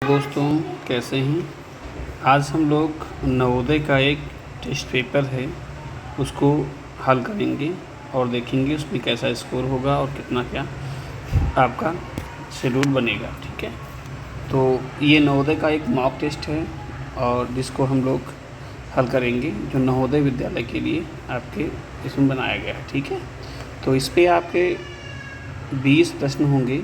दोस्तों कैसे हैं। आज हम लोग नवोदय का एक टेस्ट पेपर है उसको हल करेंगे और देखेंगे उसमें कैसा स्कोर होगा और कितना क्या आपका शेड्यूल बनेगा। ठीक है, तो ये नवोदय का एक मॉक टेस्ट है और जिसको हम लोग हल करेंगे जो नवोदय विद्यालय के लिए आपके इसमें बनाया गया है। ठीक है, तो इस पे आपके 20 प्रश्न होंगे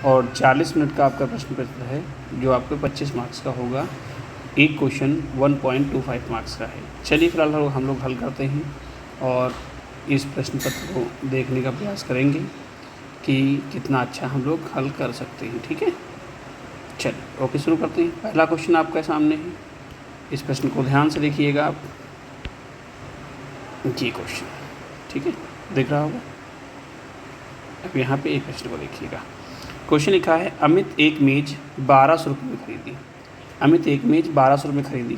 और 40 मिनट का आपका प्रश्न पत्र है जो आपके 25 मार्क्स का होगा। एक क्वेश्चन 1.25 मार्क्स का है। चलिए फिलहाल हम लोग हल करते हैं और इस प्रश्न पत्र को देखने का प्रयास करेंगे कि कितना अच्छा हम लोग हल कर सकते हैं। ठीक है, चलिए ओके शुरू करते हैं। पहला क्वेश्चन आपके सामने है, इस प्रश्न को ध्यान से देखिएगा आप। जी क्वेश्चन ठीक है दिख रहा होगा। अब यहाँ पे एक प्रश्न को देखिएगा। क्वेश्चन लिखा है अमित एक मेज़ 1200 रुपये में खरीदी। अमित एक मेज़ 1200 रुपये में खरीदी।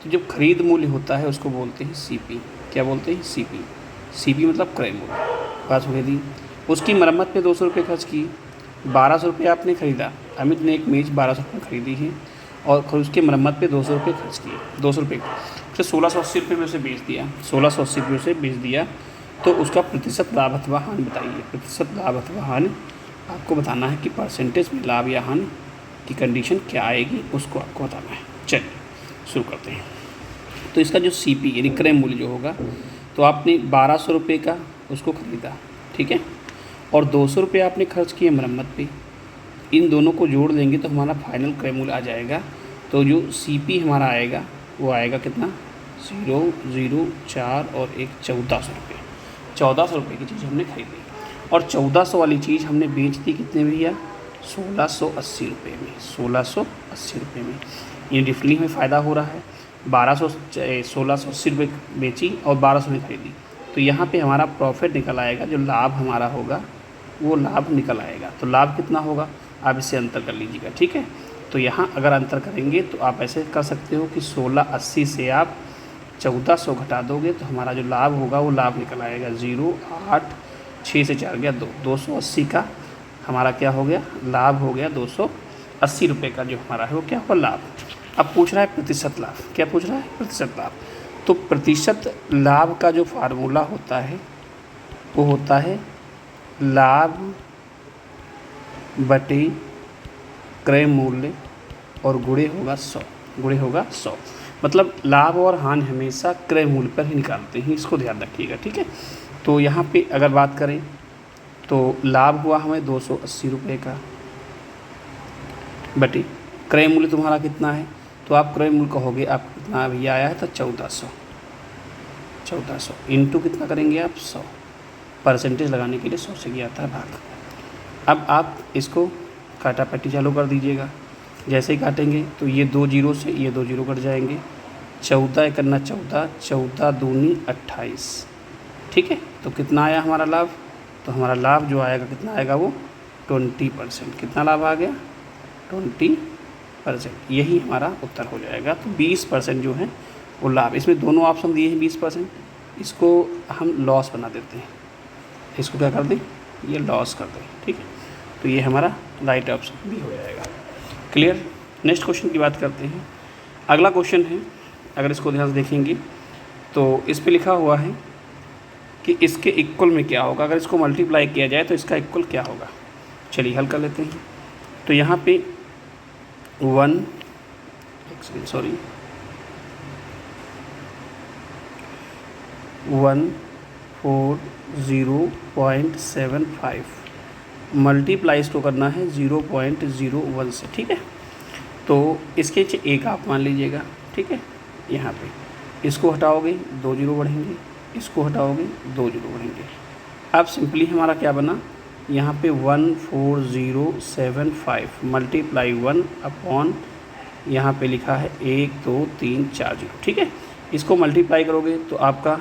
तो जब खरीद मूल्य होता है उसको बोलते हैं सीपी। क्या बोलते हैं? सीपी। सीपी मतलब क्रय मूल्य। बात खरीदी, उसकी मरम्मत पे 200 रुपये खर्च की। 1200 रुपये आपने ख़रीदा, अमित ने एक मेज़ 1200 रुपये में खरीदी है और उसके मरम्मत पे 200 रुपये खर्च किए। 200 रुपये फिर 1680 रुपये में उसे बेच दिया। 1680 रुपये से बेच दिया तो उसका प्रतिशत लाभ अथवा हानि बताइए। प्रतिशत लाभ अथवा हानि आपको बताना है कि परसेंटेज में लाभ या हानि की कंडीशन क्या आएगी उसको आपको बताना है। चलिए शुरू करते हैं। तो इसका जो सीपी यानी क्रय मूल्य जो होगा, तो आपने 1200 रुपये का उसको ख़रीदा, ठीक है, और 200 रुपये आपने खर्च किए मरम्मत पे। इन दोनों को जोड़ देंगे तो हमारा फाइनल क्रय मूल्य आ जाएगा। तो जो सीपी हमारा आएगा वो आएगा कितना? 0, 0, 4 और 1 1400 रुपये। 1400 रुपये की चीज़ हमने खरीदी और 1400 वाली चीज़ हमने बेच दी कितने में भैया? 1680 रुपये में। 1680 रुपये में ये डिफरेंस में फ़ायदा हो रहा है। 1680 रुपये बेची और 1200 में खरीदी, तो यहाँ पे हमारा प्रॉफिट निकल आएगा। जो लाभ हमारा होगा वो लाभ निकल आएगा। तो लाभ कितना होगा आप इससे अंतर कर लीजिएगा। ठीक है, तो यहाँ अगर अंतर करेंगे तो आप ऐसे कर सकते हो कि 1680 से आप 1400 घटा दोगे तो हमारा जो लाभ होगा वो लाभ निकल आएगा 0, 8, 6 से 4 गया 2, 280 का हमारा क्या हो गया? लाभ हो गया। 280 रुपये का जो हमारा है वो क्या होगा? लाभ। अब पूछ रहा है प्रतिशत लाभ। क्या पूछ रहा है? प्रतिशत लाभ। तो प्रतिशत लाभ का जो फार्मूला होता है वो होता है लाभ बटे क्रय मूल्य और गुणे होगा 100। गुणे होगा 100। मतलब लाभ और हानि हमेशा क्रय मूल्य पर ही निकालते हैं, इसको ध्यान रखिएगा। ठीक है, तो यहाँ पे अगर बात करें तो लाभ हुआ हमें 280 रुपये का बटे क्रय मूल्य तुम्हारा कितना है? तो आप क्रय मूल्य कहोगे आप कितना भैया आया है? तो 1400। 1400 इंटू कितना करेंगे आप? 100। परसेंटेज लगाने के लिए 100 से किया था भाग। अब आप इसको काटापट्टी चालू कर दीजिएगा। जैसे ही काटेंगे तो ये 2 जीरो से ये 2 जीरो कट जाएंगे। 14 करना 14, 14 दूनी 28। ठीक है, तो कितना आया हमारा लाभ? तो हमारा लाभ जो आएगा कितना आएगा? वो 20%। कितना लाभ आ गया? 20%। यही हमारा उत्तर हो जाएगा। तो 20% जो है वो लाभ। इसमें दोनों ऑप्शन दिए हैं 20%, इसको हम लॉस बना देते हैं। इसको क्या कर दें? ये लॉस कर दें। ठीक है, तो ये हमारा राइट ऑप्शन भी हो जाएगा। क्लियर। नेक्स्ट क्वेश्चन की बात करते हैं। अगला क्वेश्चन है, अगर इसको ध्यान से देखेंगे तो इस पे लिखा हुआ है कि इसके इक्वल में क्या होगा। अगर इसको मल्टीप्लाई किया जाए तो इसका इक्वल क्या होगा। चलिए हल कर लेते हैं। तो यहाँ पे 140.75 मल्टीप्लाई इसको करना है 0.01 से। ठीक है, तो इसके एक आप मान लीजिएगा। ठीक है, यहाँ पे इसको हटाओगे 2 जीरो बढ़ेंगे, इसको हटाओगे 2 जीरो बढ़ेंगे। अब सिंपली हमारा क्या बना? यहाँ पे 14075 मल्टीप्लाई 1 अपॉन यहाँ पे लिखा है 1, 2, 3, 4 जीरो। ठीक है, इसको मल्टीप्लाई करोगे तो आपका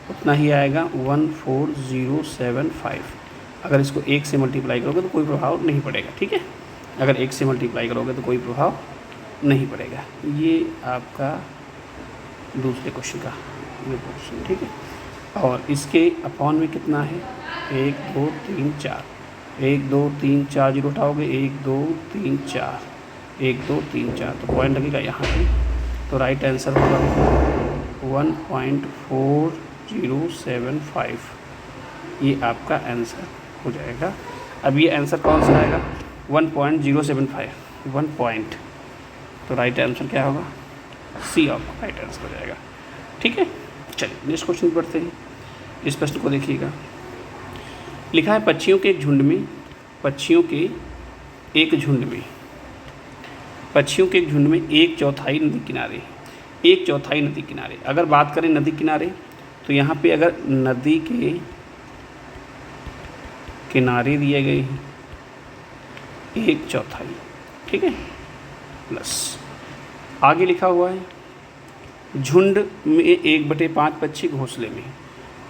उतना ही आएगा 14075। अगर इसको 1 से मल्टीप्लाई करोगे तो कोई प्रभाव नहीं पड़ेगा। ठीक है, अगर 1 से मल्टीप्लाई करोगे तो कोई प्रभाव नहीं पड़ेगा। ये आपका दूसरे क्वेश्चन का ये क्वेश्चन। ठीक है, और इसके अपॉन में कितना है? 1, 2, 3, 4। 1, 2, 3, 4 जीरो उठाओगे 1, 2, 3, 4 1 2 3 4, तो पॉइंट लगेगा यहाँ पे। तो राइट आंसर होगा 1.4075, ये आपका आंसर हो जाएगा। अब ये आंसर कौन सा आएगा? 1.075, 1 पॉइंट। तो राइट आंसर क्या होगा? सी आपका राइट आंसर हो जाएगा। ठीक है, चलिए नेक्स्ट क्वेश्चन पढ़ते हैं। इस प्रश्न को देखिएगा। लिखा है पक्षियों के एक झुंड में, पक्षियों के एक झुंड में 1/4 नदी किनारे, 1/4 नदी किनारे। अगर बात करें नदी किनारे, तो यहाँ पे अगर नदी के किनारे दिए गए हैं 1/4, ठीक है, प्लस आगे लिखा हुआ है झुंड में 1/5 पक्षी घोंसले में,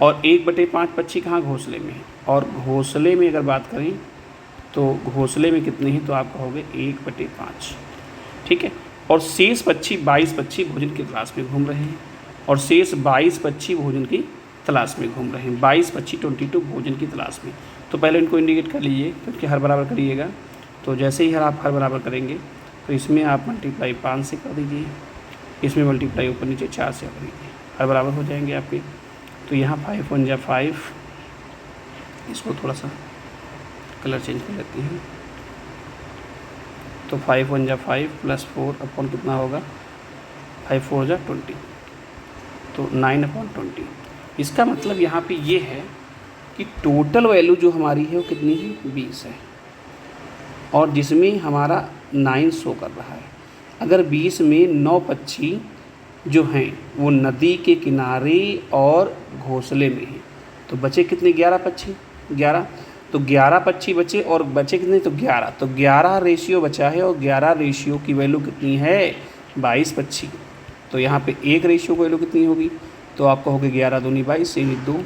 और 1/5 पक्षी कहाँ? घोंसले में। और घोंसले में अगर बात करें तो घोंसले में कितने हैं? तो आप कहोगे 1/5, ठीक है। और शेष पक्षी 22 पक्षी भोजन की तलाश में घूम रहे हैं, और शेष 22 पक्षी भोजन की तलाश में घूम रहे हैं। 22 पक्षी 22 भोजन की तलाश में। तो पहले इनको इंडिकेट कर लीजिए, क्योंकि हर बराबर करिएगा। तो जैसे ही आप हर बराबर करेंगे तो इसमें आप मल्टीप्लाई 5 से कर दीजिए, इसमें मल्टीप्लाई ऊपर नीचे 4 से कर दीजिए, हर बराबर हो जाएंगे आपके। तो यहाँ 5 1 जा 5, इसको थोड़ा सा कलर चेंज कर लेते हैं। तो 5 1 जा 5 प्लस 4 अपॉन कितना होगा? 5 4 जा 20, तो 9/20। इसका मतलब यहाँ पे ये है कि टोटल वैल्यू जो हमारी है वो कितनी है? 20 है, और जिसमें हमारा 9 शो कर रहा है। अगर 20 में 9 पक्षी जो हैं वो नदी के किनारे और घोंसले में हैं, तो बचे कितने? 11 पक्षी, 11। तो 11 पक्षी बचे, और बचे कितने? तो 11। तो 11 रेशियो बचा है, और 11 रेशियो की वैल्यू कितनी है? 22 पक्षी। तो यहाँ पे एक रेशियो की वैल्यू कितनी होगी? तो आप कहोगे 11 दूनी 22 से 2।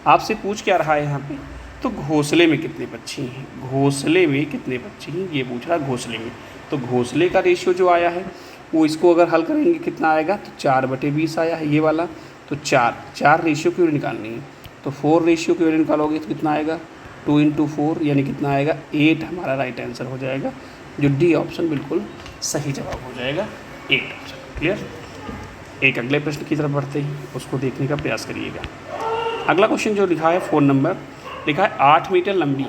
आपसे पूछ क्या रहा है यहाँ पे? तो घोंसले में कितने पक्षी हैं, घोंसले में कितने पक्षी हैं, ये पूछ रहा है घोंसले में। तो घोंसले का रेशियो जो आया है वो, इसको अगर हल करेंगे कितना आएगा? तो 4/20 आया है ये वाला। तो 4 रेशियो की वैल्यू निकालनी है, तो 4 रेशियो की वैल्यू निकालोगे तो कितना आएगा? 2 × 4 यानी कितना आएगा? 8 हमारा राइट आंसर हो जाएगा, जो डी ऑप्शन बिल्कुल सही जवाब हो जाएगा, 8 ऑप्शन। क्लियर? एक अगले प्रश्न की तरफ बढ़ते हैं, उसको देखने का प्रयास करिएगा। अगला क्वेश्चन जो लिखा है 4 नंबर, लिखा है 8 मीटर लंबी,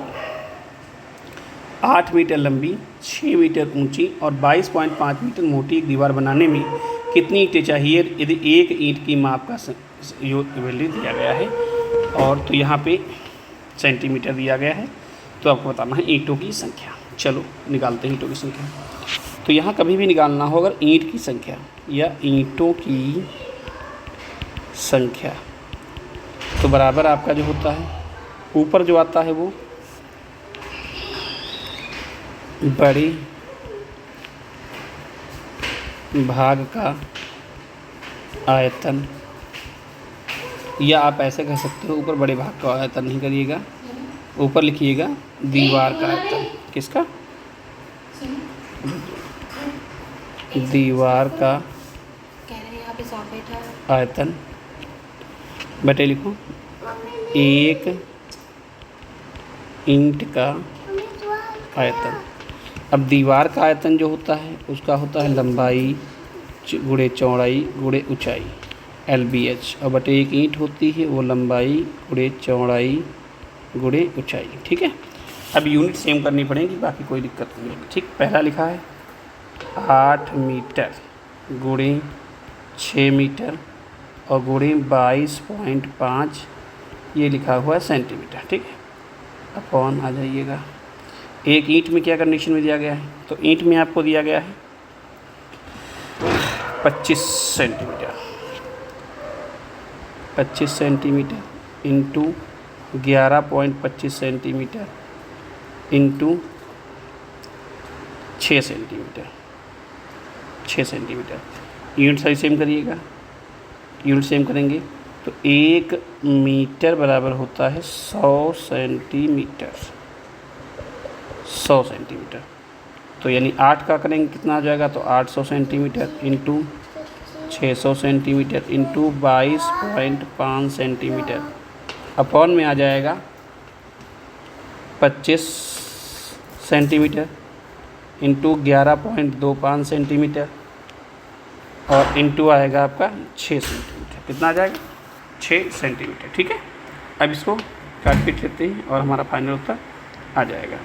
8 मीटर लंबी, 6 मीटर ऊंची और 22.5 मीटर मोटी एक दीवार बनाने में कितनी ईंटें चाहिए यदि एक ईंट की माप का वैल्यू दिया गया है? और तो यहाँ पे सेंटीमीटर दिया गया है, तो आपको बताना है ईंटों की संख्या। चलो निकालते हैं ईंटों की संख्या। तो यहाँ कभी भी निकालना हो अगर ईंट की संख्या या ईंटों की संख्या, तो बराबर आपका जो होता है ऊपर जो आता है वो बड़े भाग का आयतन, या आप ऐसे कह सकते हो ऊपर बड़े भाग का आयतन नहीं करिएगा, ऊपर लिखिएगा दीवार का आयतन। किसका? दीवार का आयतन बटे लिखो एक ईंट का आयतन। अब दीवार का आयतन जो होता है उसका होता है लंबाई गुणे चौड़ाई गुणे ऊंचाई, LBH, और बटे एक ईंट होती है वो लंबाई गुणे चौड़ाई गुणे ऊंचाई। ठीक है, अब यूनिट सेम करनी पड़ेगी, बाकी कोई दिक्कत नहीं है। ठीक, पहला लिखा है 8 मीटर गुणे 6 मीटर और गुणे 22.5, ये लिखा हुआ है सेंटीमीटर। ठीक है, अपॉन आ जाइएगा। एक ईंट में क्या कंडीशन में दिया गया है? तो ईंट में आपको दिया गया है 25 centimetre, 25 centimetre into 11.25 centimetre into 6 centimetre, 6 centimetre. Unit size same करिएगा, यूनिट सेम करेंगे तो 1 मीटर बराबर होता है 100 सेंटीमीटर, 100 सेंटीमीटर। तो यानी 8 का करेंगे कितना आ जाएगा? तो 800 centimetre into 600 centimetre into 22.5 centimetre upon में आ जाएगा 25 सेंटीमीटर इंटू 11.25 सेंटीमीटर और इंटू आएगा आपका 6 सेंटीमीटर। कितना आ जाएगा? 6 सेंटीमीटर। ठीक है, अब इसको काट पीट लेते हैं और हमारा फाइनल उत्तर आ जाएगा।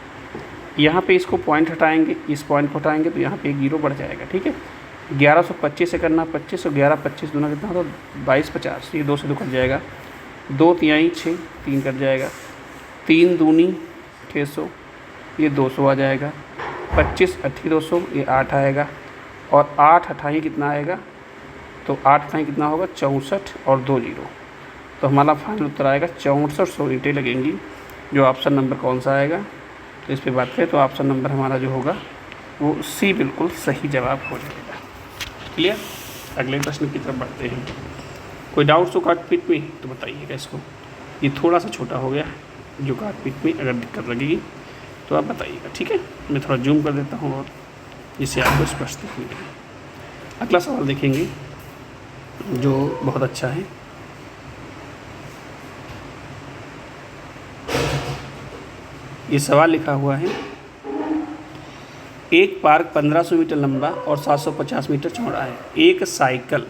यहाँ पे इसको पॉइंट हटाएंगे, इस पॉइंट को हटाएंगे तो यहाँ पे 1 जीरो बढ़ जाएगा। ठीक है, 1125 से करना 25 और 11 25 दूना कितना होता है? 22 50। ये 2 से 2 कट जाएगा, 2 तिहाई 6, 3 कट जाएगा, 3 दूनी 600, ये 200 आ जाएगा, 25 अट्ठी 200, ये 8 आएगा और 8 अट्ठाई कितना आएगा? तो 8 अट्ठाई कितना होगा? 64 और 2 जीरो, तो हमारा फाइनल उत्तर आएगा 6400 ईंटें लगेंगी। जो ऑप्शन नंबर कौन सा आएगा? तो इस पर बात करें तो ऑप्शन नंबर हमारा जो होगा वो सी बिल्कुल सही जवाब हो जाएगा। क्लियर? अगले प्रश्न की तरफ बढ़ते हैं। कोई डाउट्स हो काट पीट में तो बताइएगा इसको। ये थोड़ा सा छोटा हो गया, जो काट पीट में अगर दिक्कत लगेगी तो आप बताइएगा। ठीक है, मैं थोड़ा जूम कर देता हूँ और जिससे आपको स्पष्ट दिख मिले। अगला सवाल देखेंगे जो बहुत अच्छा है। ये सवाल लिखा हुआ है, एक पार्क 1500 मीटर लंबा और 750 मीटर चौड़ा है। एक साइकिल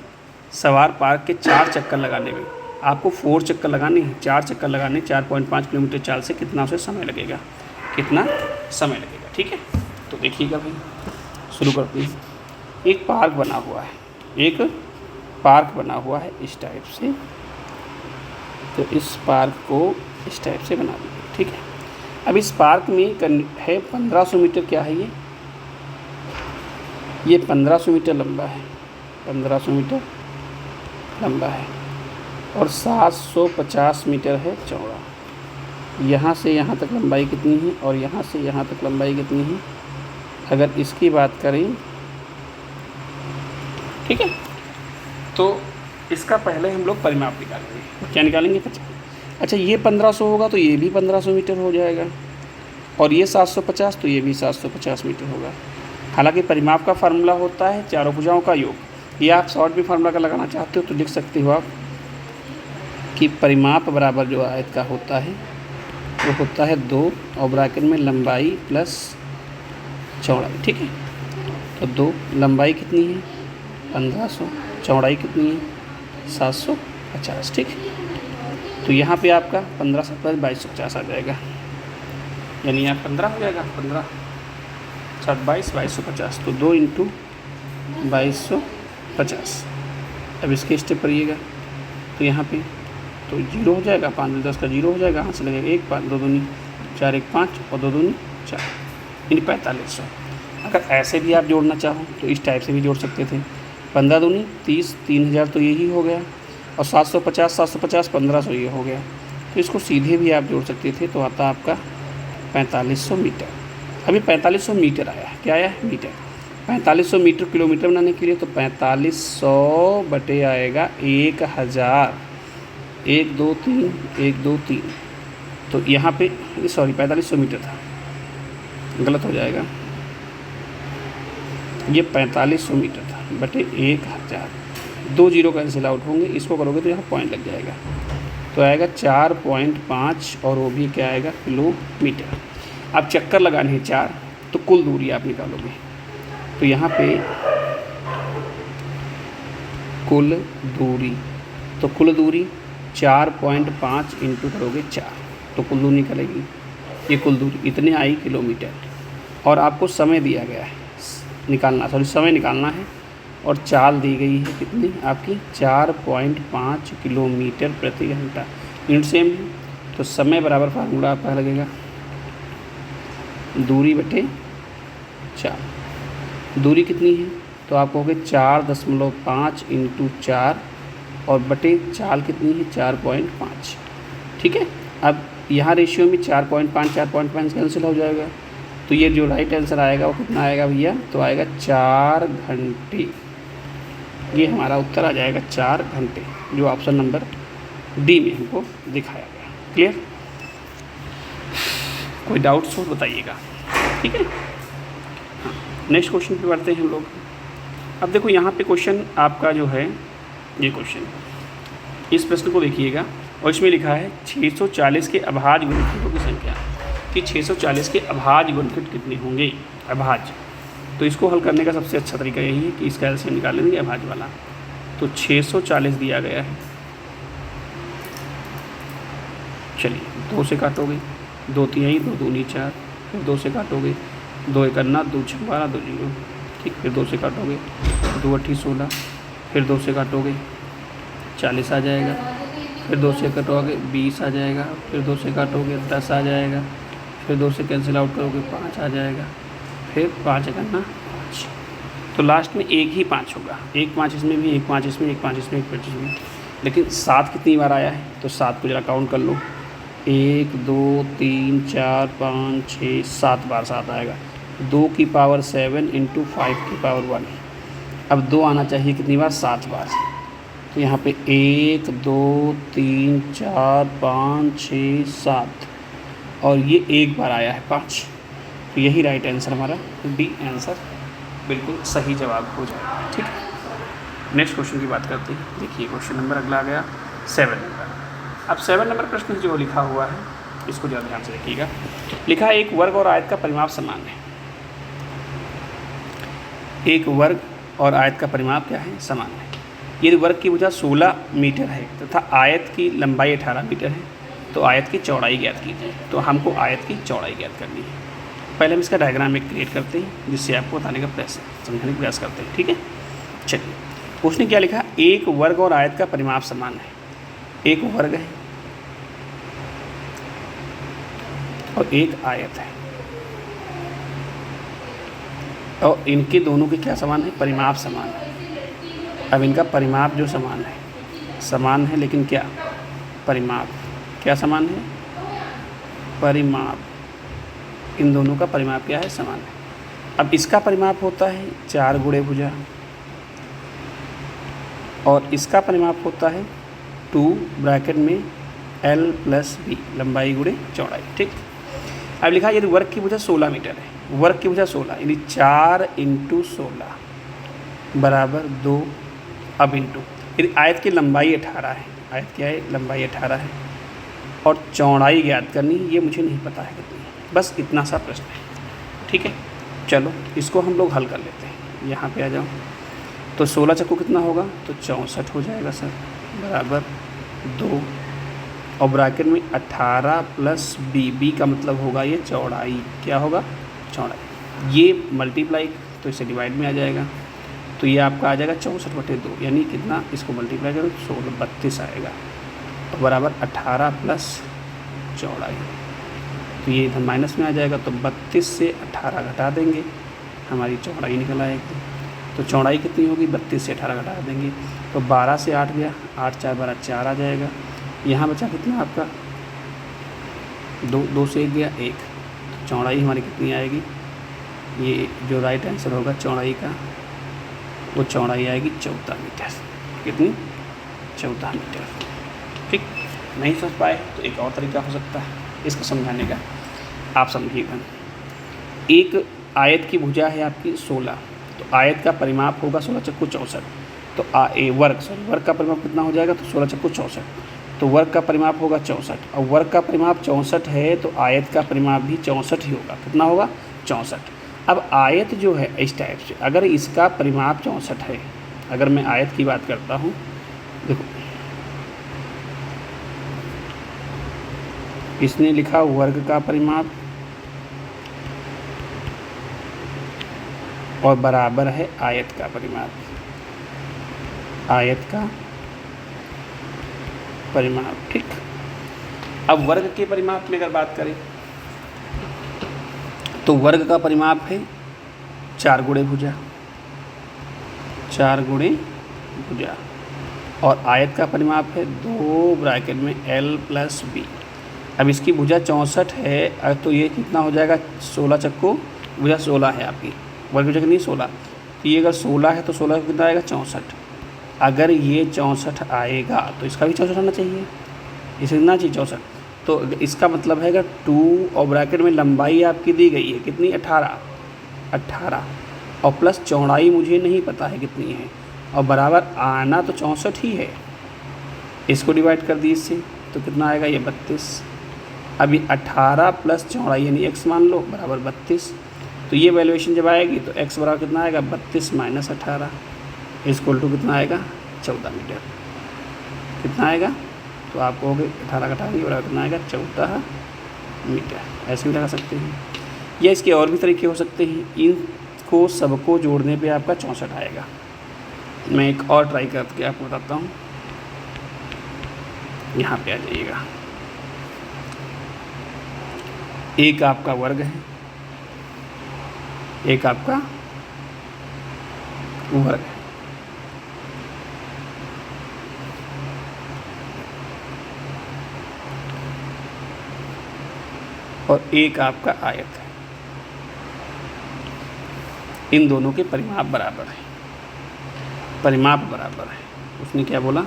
सवार पार्क के 4 चक्कर लगाने में, आपको 4 चक्कर लगाने हैं, 4 चक्कर लगाने 4.5 किलोमीटर चाल से कितना उसे समय लगेगा? कितना समय लगेगा? ठीक है, तो देखिएगा भाई, शुरू करते हैं। एक पार्क बना हुआ है, एक पार्क बना हुआ है इस टाइप से, तो इस पार्क को इस टाइप से बना दीजिए। ठीक है, अब इस पार्क में है 1500 मीटर, क्या है ये 1500 मीटर लंबा है, 1500 मीटर लंबा है और 750 मीटर है चौड़ा। यहाँ से यहाँ तक लंबाई कितनी है और यहाँ से यहाँ तक लंबाई कितनी है? अगर इसकी बात करें, ठीक है, तो इसका पहले हम लोग परिमाप निकालेंगे। क्या निकालेंगे? अच्छा, ये 1500 होगा तो ये भी 1500 मीटर हो जाएगा और ये 750 तो ये भी 750 मीटर होगा। हालांकि परिमाप का फार्मूला होता है चारों भुजाओं का योग। ये आप शॉर्ट भी फार्मूला का लगाना चाहते हो तो लिख सकते हो आप कि परिमाप बराबर जो आयत का होता है वो होता है 2 और ब्रैकेट में लंबाई प्लस चौड़ाई। ठीक है, तो 2 लंबाई कितनी है? 1500, चौड़ाई कितनी है? 750। ठीक है, तो यहाँ पे आपका 1500 प्लस 2250 आ जाएगा, यानी यहाँ 15 हो जाएगा, 15 7 22 2250, तो 2 इंटू 2250। अब इसके स्टेप करिएगा तो यहाँ पे तो 0 हो जाएगा, 5 10 का 0 हो जाएगा, यहाँ से लगेगा 1 5 2 दूनी 4 1 5 और 2 दूनी 4, यानी 4500। अगर ऐसे भी आप जोड़ना चाहो तो इस टाइप से भी जोड़ सकते थे। 15 दूनी 30, 3000 तो यही हो गया और 750 1500 ये हो गया, तो इसको सीधे भी आप जोड़ सकते थे, तो आता आपका 4500 मीटर। अभी 4500 मीटर आया, क्या आया? मीटर। 4500 मीटर किलोमीटर बनाने के लिए तो 4500 बटे आएगा 1000, 1 2 3 1 2 3, तो यहाँ पे सॉरी 4500 मीटर था, गलत हो जाएगा, ये 4500 मीटर था बटे 1000, 2 जीरो कैंसिल आउट होंगे, इसको करोगे तो यहाँ पॉइंट लग जाएगा, तो आएगा 4.5 और वो भी क्या आएगा? किलोमीटर। अब चक्कर लगाने हैं 4, तो कुल दूरी आप निकालोगे, तो यहाँ पे कुल दूरी, तो कुल दूरी 4.5 इंटू करोगे 4, तो कुल दूरी निकलेगी, ये कुल दूरी इतने आई किलोमीटर। और आपको समय दिया गया है निकालना, सॉरी समय निकालना है, और चाल दी गई है कितनी आपकी? 4.5 किलोमीटर प्रति घंटा। यूनिट सेम है, तो समय बराबर फार्मूला आपका लगेगा दूरी बटे 4। दूरी कितनी है? तो आप कहोगे 4.5 इंटू 4 और बटे चाल कितनी है? 4.5। ठीक है, अब यहाँ रेशियो में 4.5 कैंसिल हो जाएगा, तो ये जो राइट आंसर आएगा वो कितना आएगा भैया? तो आएगा 4 घंटे। ये हमारा उत्तर आ जाएगा 4 घंटे, जो ऑप्शन नंबर डी में हमको दिखाया गया। क्लियर? कोई डाउट्स हो बताइएगा। ठीक है, नेक्स्ट क्वेश्चन पे बढ़ते हैं हम लोग। अब देखो यहाँ पे क्वेश्चन आपका जो है, ये क्वेश्चन, इस प्रश्न को देखिएगा और इसमें लिखा है 640 के अभाज्य गुणनखंडों की संख्या, कि 640 के अभाज्य गुणनखंड कितने होंगे? अभाज्य तो इसको हल करने का सबसे अच्छा तरीका यही है कि इसका एलसीएम निकाल लेंगे अभाज्य वाला। तो 640 दिया गया है, चलिए 2 से काटोगे, 2 तिहाई 2 दूनी 4, फिर 2 से काटोगे, 2 एक अन्ना 2 छः 12 2 जीरो, ठीक, फिर 2 से काटोगे, 2 अट्ठी 16, फिर 2 से काटोगे 40 आ जाएगा, फिर 2 से काटोगे 20 आ जाएगा, फिर 2 से काटोगे 10 आ जाएगा, फिर 2 से कैंसिल आउट करोगे 5 आ जाएगा, फिर 5 एक अन्ना 5। तो लास्ट में एक ही 5 होगा, एक 5 इसमें भी, एक 5 इसमें, एक 5 इसमें, एक 5 इसमें। लेकिन 7 कितनी बार आया है, तो 7 को ज़रा काउंट कर लो, 1 2 3 4 5 6 7 बार 7 आएगा। 2 की पावर 7 इंटू 5 की पावर 1। अब 2 आना चाहिए कितनी बार, 7 बार। तो यहाँ पे 1 2 3 4 5 6 7 और ये एक बार आया है 5। तो यही राइट आंसर हमारा डी आंसर बिल्कुल सही जवाब हो जाएगा। ठीक है, नेक्स्ट क्वेश्चन की बात करते हैं। देखिए क्वेश्चन नंबर अगला आ गया 7 नंबर। अब 7 नंबर प्रश्न जो लिखा हुआ है इसको ज़्यादा ध्यान से देखिएगा। लिखा है एक वर्ग और आयत का परिमाप समान है। एक वर्ग और आयत का परिमाप क्या है, समान है। यदि वर्ग की भुजा 16 मीटर है तथा आयत की लंबाई 18 मीटर है तो आयत की चौड़ाई ज्ञात कीजिए। तो हमको आयत की चौड़ाई ज्ञात करनी है। पहले हम इसका डायग्राम एक क्रिएट करते हैं जिससे आपको बताने का प्रयास समझाने का प्रयास करते हैं। ठीक है, चलिए उसने क्या लिखा, एक वर्ग और आयत का परिमाप समान है। एक वर्ग है और एक आयत है और इनके दोनों के क्या समान है, परिमाप समान है। अब इनका परिमाप जो समान है लेकिन क्या, परिमाप क्या समान है, परिमाप, इन दोनों का परिमाप क्या है, समान है। अब इसका परिमाप होता है 4 गुणे भुजा और इसका परिमाप होता है 2 ब्रैकेट में L + B लंबाई गुणे चौड़ाई। ठीक, अब लिखा यदि वर्ग की भुजा 16 मीटर है, वर्ग की भुजा 16 यानी 4 × 16 बराबर 2। अब इंटू यदि आयत की लंबाई 18 है, आयत क्या है, लंबाई 18 है और चौड़ाई ज्ञात करनी है, ये मुझे नहीं पता है कितनी है। बस इतना सा प्रश्न है। ठीक है, चलो इसको हम लोग हल कर लेते हैं। यहाँ पे आ जाओ, तो 16 चक्कू कितना होगा, तो 64 हो जाएगा सर, बराबर 2 और ब्रैकेट में 18 + B का मतलब होगा ये चौड़ाई, क्या होगा, चौड़ाई। ये मल्टीप्लाई तो इससे डिवाइड में आ जाएगा, तो ये आपका आ जाएगा 64/2 यानी कितना, इसको मल्टीप्लाई करो 16 32 आएगा बराबर 18 + चौड़ाई। तो ये इधर माइनस में आ जाएगा, तो 32 से 18 घटा देंगे, हमारी चौड़ाई निकल आएगी। तो चौड़ाई कितनी होगी, 32 से 18 घटा देंगे तो 12 से 8 गया, 8 × 4 = 4 आ जाएगा। यहाँ बचा कितना आपका, 2 से 1 गया 1। तो चौड़ाई हमारी कितनी आएगी, ये जो राइट आंसर होगा चौड़ाई का, वो चौड़ाई आएगी 14 मीटर। कितनी, 14 मीटर। ठीक, नहीं समझ पाए तो एक और तरीका हो सकता है इसको समझाने का, आप समझिएगा। एक आयत की भुजा है आपकी 16, तो आयत का परिमाप होगा 16 चक्कू 64। तो वर्ग का परिमाप कितना हो जाएगा, तो 16 चक्कू 64। तो वर्ग का परिमाप होगा 64 और वर्ग का परिमाप 64 है तो आयत का परिमाप भी 64 ही होगा। कितना होगा, 64। अब आयत जो है इस टाइप से, अगर इसका परिमाप 64 है, अगर मैं आयत की बात करता हूँ, देखो इसने लिखा वर्ग का परिमाप और बराबर है आयत का परिमाप, आयत का परिमाप। ठीक, अब वर्ग के परिमाप में अगर बात करें तो वर्ग का परिमाप है 4 गुणे भुजा, 4 गुणे भुजा और आयत का परिमाप है 2 ब्रैकेट में L + B। अब इसकी भुजा 64 है तो ये कितना हो जाएगा, 16 चक्कू भुजा 16 है आपकी, वर्ग भुजा कितनी 16, तो ये अगर 16 है तो 16 कितना आएगा 64। अगर ये 64 आएगा तो इसका भी 64 आना चाहिए, इसे कितना चाहिए 64। तो इसका मतलब है अगर 2 और ब्रैकेट में लंबाई आपकी दी गई है कितनी 18 और प्लस चौड़ाई मुझे नहीं पता है कितनी है और बराबर आना तो 64 ही है, इसको डिवाइड कर दी इससे तो कितना आएगा ये 32। अभी 18 + चौड़ाई यानी x मान लो बराबर 32। तो ये वैल्यूएशन जब आएगी तो x बराबर कितना आएगा 32 माइनस 18 इक्वल टू कितना आएगा 14 मीटर। कितना आएगा तो आप कहोगे 18 का 18 बराबर कितना आएगा 14 मीटर। ऐसे भी लगा सकते हैं, या इसके और भी तरीके हो सकते हैं। इनको सबको जोड़ने पे आपका 64 आएगा। मैं एक और ट्राई करके आपको बताता हूँ। यहाँ पे आ जाइएगा, एक आपका वर्ग है, एक आपका वर्ग है, और एक आपका आयत है। इन दोनों के परिमाप बराबर है, परिमाप बराबर है। उसने क्या बोला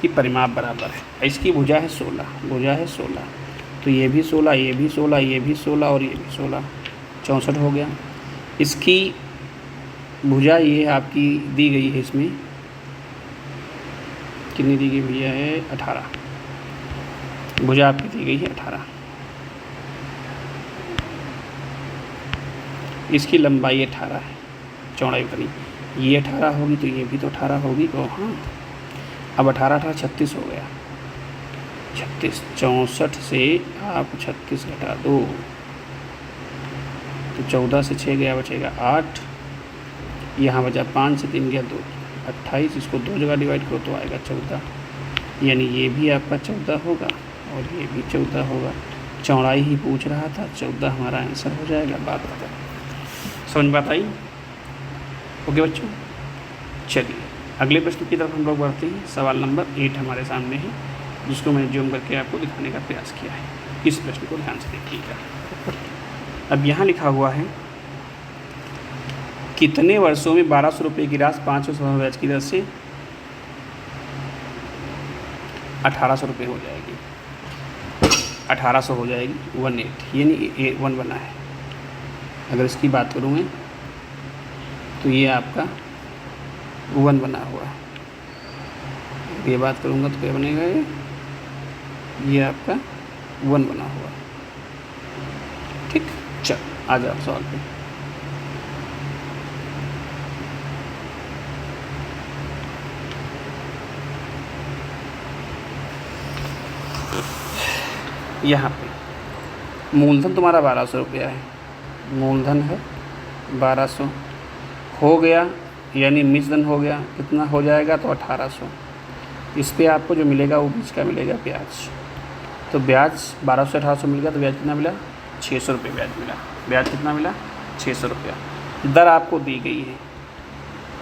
कि परिमाप बराबर है। इसकी भुजा है 16, भुजा है 16, तो ये भी 16, ये भी 16, ये भी 16 और ये भी 16, 64 हो गया। इसकी भुजा ये आपकी दी गई है, इसमें कितनी दी गई भैया है 18, भुजा आपकी दी गई है 18। इसकी लंबाई 18 है, चौड़ाई करी ये 18 होगी तो ये भी तो 18 होगी। तो हाँ, अब 18 18 36 हो गया, 36, 64 से आप 36 घटा दो तो 14 से 6 गया, बचेगा 8, यहाँ बचा 5 से 3 गया 2, 28। इसको 2 जगह डिवाइड करो तो आएगा 14, यानी ये भी आपका 14 होगा और ये भी 14 होगा। चौड़ाई ही पूछ रहा था, 14 हमारा आंसर हो जाएगा। बात बता, समझ में बात आई? ओके बच्चों, चलिए अगले प्रश्न की तरफ हम लोग बढ़ते हैं। सवाल नंबर 8 हमारे सामने है, जिसको मैंने जूम करके आपको दिखाने का प्रयास किया है। इस प्रश्न को ध्यान से देखिएगा। अब यहाँ लिखा हुआ है, कितने वर्षों में 1200 रुपये की राशि 500 ब्याज की दर से 1800 रुपये हो जाएगी। 1800 हो जाएगी 18, यानी 1 बना है। अगर इसकी बात करूँ मैं तो ये आपका 1 बना हुआ है। ये बात करूँगा तो क्या बनेगा, ये आपका 1 बना हुआ है। ठीक, चल आ जाओ सवाल पे। यहाँ पे मूलधन तुम्हारा 1200 रुपया है, मूलधन है 1200 हो गया, यानी मिश्रधन हो गया, कितना हो जाएगा तो 1800। इस पे आपको जो मिलेगा वो बीच का मिलेगा ब्याज। तो ब्याज 1200 से 1800 मिल गया, तो ब्याज कितना मिला 600 रुपये ब्याज मिला। ब्याज कितना मिला 600 रुपया। दर आपको दी गई है,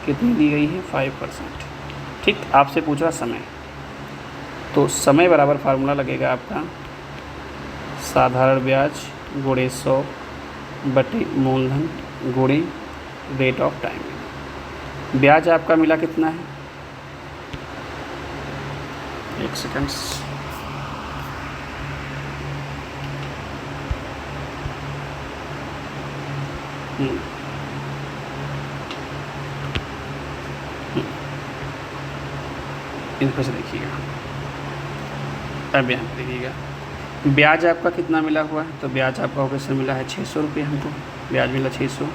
कितनी दी गई है 5%। ठीक, आपसे पूछ रहा समय, तो समय बराबर फार्मूला लगेगा आपका साधारण ब्याज गुणे 100 बटे मूलधन गुणे रेट ऑफ टाइम। ब्याज आपका मिला कितना है, 1 सेकेंड, इन पर से देखिएगा। अब यहाँ पर देखिएगा ब्याज आपका कितना मिला हुआ है, तो ब्याज आपका कैसे मिला है 600 रुपये। हमको ब्याज मिला 600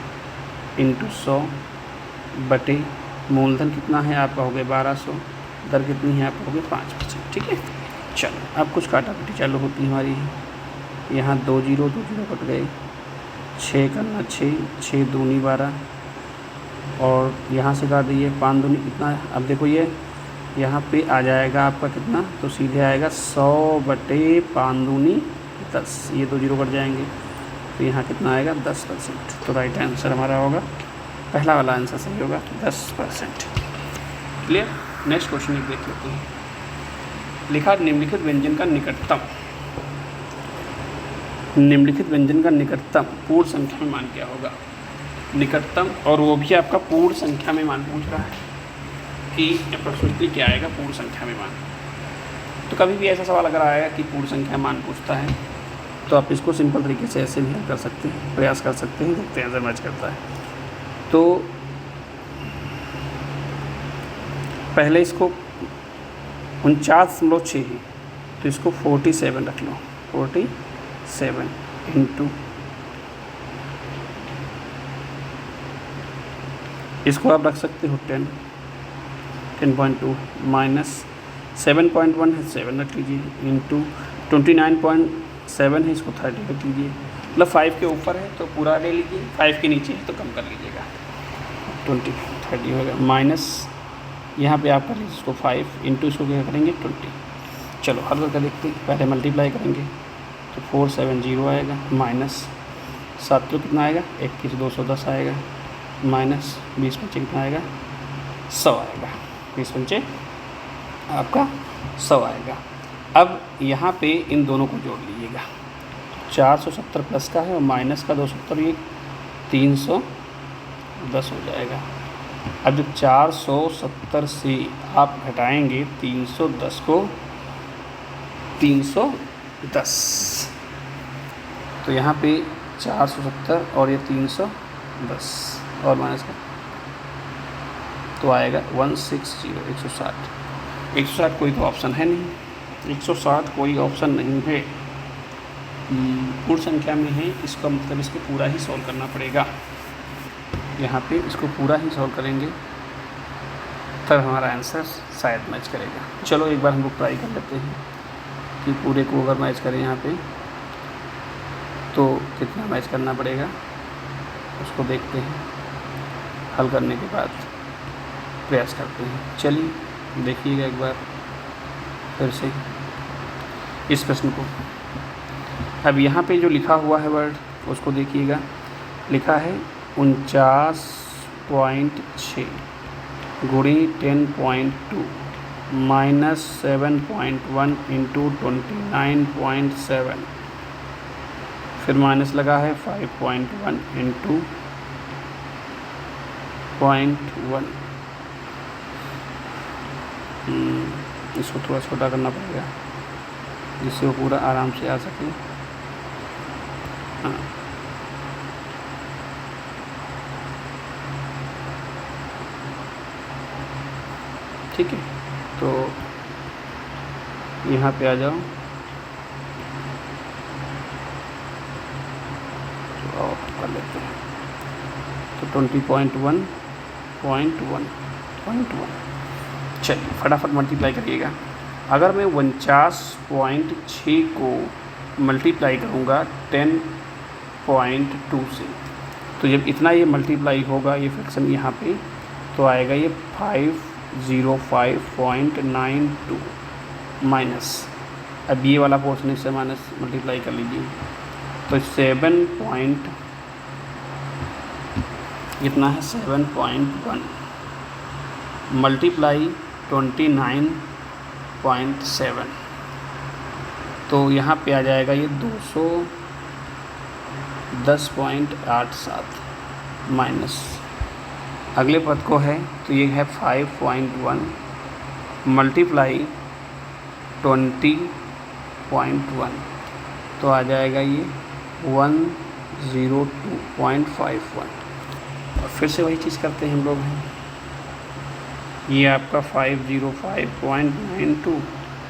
इंटू 100 बटे मूलधन कितना है आपका हो गया 1200, दर कितनी है आपका हो गया 5%। ठीक है, चलो अब कुछ काटाकुटी चालू होती है हमारी। यहाँ 2 जीरो कट गए, 6 करना 6, 6 दूनी 12 और यहाँ से काट दिए 5 दूनी कितना है। अब देखो ये यहाँ पे आ जाएगा आपका कितना, तो सीधे आएगा 100 बटे 5 दूनी 10, ये 2 जीरो कट जाएंगे, तो यहाँ कितना आएगा 10%। तो राइट आंसर हमारा होगा, पहला वाला आंसर सही होगा 10%। क्लियर। नेक्स्ट क्वेश्चन एक देख लेते हैं। लिखा निम्नलिखित व्यंजन का निकटतम, निम्नलिखित व्यंजन का निकटतम पूर्ण संख्या में मान क्या होगा। निकटतम, और वो भी आपका पूर्ण संख्या में मान पूछ रहा है कि अप्रोक्सीमेटली क्या आएगा पूर्ण संख्या में मान। तो कभी भी ऐसा सवाल अगर आएगा कि पूर्ण संख्या मान पूछता है तो आप इसको सिंपल तरीके से ऐसे भी हल कर सकते हैं, प्रयास कर सकते हैं, देखते हैं अगर मैच करता है। तो पहले इसको 49.6 है, तो इसको 47 रख लो, 47 इंटू इसको आप रख सकते हो 10.2 माइनस 7.1 है 7 रख लीजिए इंटू 29.7 है इसको 30 रख लीजिए, मतलब 5 के ऊपर है तो पूरा ले लीजिए, 5 के नीचे है तो कम कर लीजिएगा। 30 होगा माइनस यहाँ पे आप कर लीजिए इसको 5 इंटू इसको क्या करेंगे 20। चलो हल करके देखते हैं, पहले मल्टीप्लाई करेंगे तो 470 आएगा, माइनस 7 तो कितना आएगा 21 210 आएगा, माइनस 20 पंचे कितना आएगा 100 आएगा, 20 पंचे आपका 100 आएगा। अब यहाँ पे इन दोनों को जोड़ लीजिएगा, 470 प्लस का है और माइनस का 270, ये 310 हो जाएगा। अब जब 470 से आप घटाएंगे 310 को 310, तो यहाँ पे 470 और ये 310 और माइनस का तो आएगा 160 160 कोई तो ऑप्शन है नहीं, 160 कोई ऑप्शन नहीं है, पूर्ण संख्या में है, इसका मतलब इसको पूरा ही सॉल्व करना पड़ेगा। यहाँ पे इसको पूरा ही सॉल्व करेंगे तब हमारा आंसर शायद मैच करेगा। चलो एक बार हम लोग ट्राई कर लेते हैं कि पूरे को अगर मैच करें यहाँ पे तो कितना मैच करना पड़ेगा, उसको देखते हैं, हल करने के बाद प्रयास करते हैं। चलिए देखिएगा एक बार फिर से इस प्रश्न को। अब यहाँ पे जो लिखा हुआ है वर्ड उसको देखिएगा, लिखा है 49.6 गुणी 10.2 माइनस 7.1 इंटू 29.7, फिर माइनस लगा है 5.1 इंटू 0.1। इसको थोड़ा छोटा करना पड़ेगा जिससे वो पूरा आराम से आ सके। हाँ ठीक है, तो यहाँ पे आ जाओ तो और कर लेते हैं तो 20.1.1 चलिए फटाफट मल्टीप्लाई करिएगा। अगर मैं 49.6 को मल्टीप्लाई करूँगा 10.2 से, तो जब इतना ये मल्टीप्लाई होगा ये फ्रैक्शन यहाँ पे तो आएगा ये 505.92 माइनस, अब ये वाला पोर्शन इससे माइनस मल्टीप्लाई कर लीजिए तो 7 कितना है 7.1 मल्टीप्लाई 29.7, तो यहाँ पे आ जाएगा ये 210.87 माइनस अगले पद को है तो ये है 5.1 मल्टीप्लाई 20.1, तो आ जाएगा ये 102.51। और फिर से वही चीज़ करते हैं हम लोग हैं, ये आपका 505.92